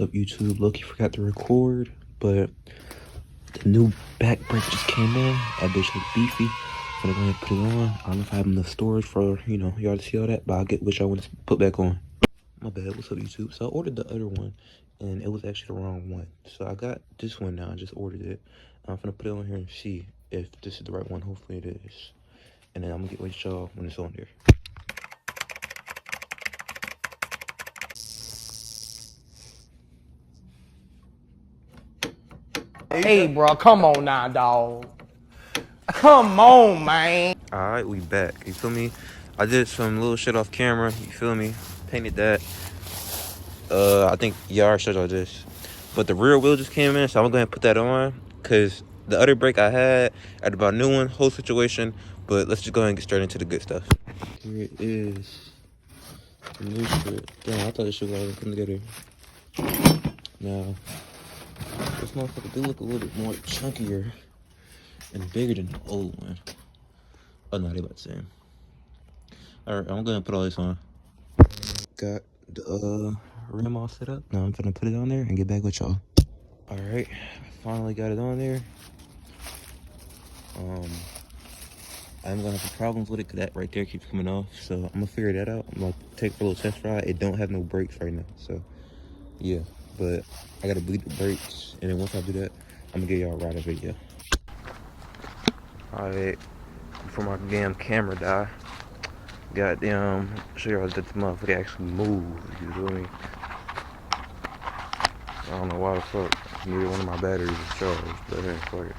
What's up, YouTube? Loki forgot to record, but the new back brake just came in. That bitch look beefy. I'm gonna go ahead and put it on. I don't know if I have enough storage for, y'all to see all that, but I'll get what y'all want to put back on. My bad. What's up, YouTube? So I ordered the other one, and it was actually the wrong one. So I got this one now. I just ordered it. I'm gonna put it on here and see if this is the right one. Hopefully it is. And then I'm gonna get with y'all when it's on there. Hey, bro, come on now, dog. Come on, man. Alright, we back. You feel me? I did some little shit off camera. You feel me? Painted that. I think y'all showed y'all this. But the rear wheel just came in, so I'm gonna go ahead and put that on. Cause the other brake I had about a new one, whole situation. But let's just go ahead and get straight into the good stuff. Here it is. The new shit. Damn, I thought this shit was already come together. Now, this motherfucker do look a little bit more chunkier and bigger than the old one. Oh no, they about the same. Alright, I'm gonna put all this on. Got the rim all set up. Now I'm gonna put it on there and get back with y'all. Alright, finally got it on there. I'm gonna have problems with it because that right there keeps coming off. So I'm gonna figure that out. I'm gonna take for a little test ride. It don't have no brakes right now. So yeah, but I gotta bleed the brakes. And then once I do that, I'm gonna give y'all a ride video. Alright, before my damn camera die. Goddamn, show y'all that the motherfucker actually moves, you feel me? I don't know why the fuck neither one of my batteries is charged, but hey, fuck it.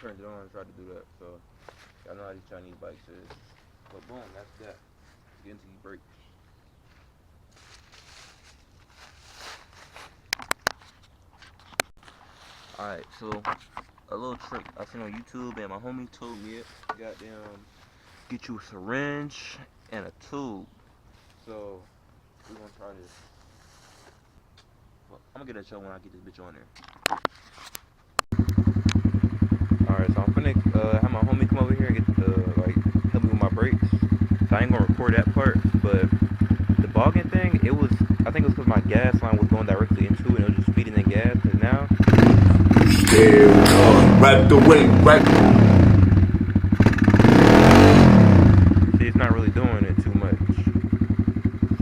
Turned it on and tried to do that, so y'all know how these Chinese bikes is. But boom, that's that. Get into these brakes. Alright, so a little trick I seen on YouTube and my homie told me it. Goddamn, get you a syringe and a tube. So we're gonna try this. Well, I'm gonna get that show when I get this bitch on there. Alright, so I'm finna have my homie come over here and get help me with my brakes. So I ain't gonna record that part, but the bogging thing, I think it was because my gas line was going directly into it and it was just feeding in gas, and now right the way, right. See, it's not really doing it too much.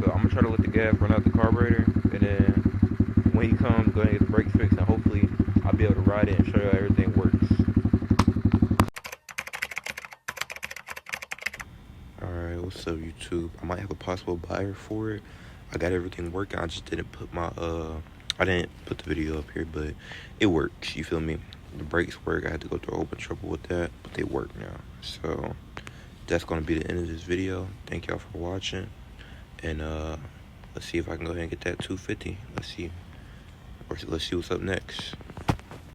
So I'm gonna try to let the gas run out the carburetor, and then when he comes, go ahead and get the brakes fixed, and hopefully I'll be able to ride it and show you how everything works. Alright, what's up, YouTube? I might have a possible buyer for it. I got everything working. I just didn't put I didn't put the video up here, but it works, you feel me? The brakes work. I had to go through a whole bunch of trouble with that, but they work now. So that's gonna be the end of this video. Thank y'all for watching, and let's see if I can go ahead and get that 250. Let's see what's up next.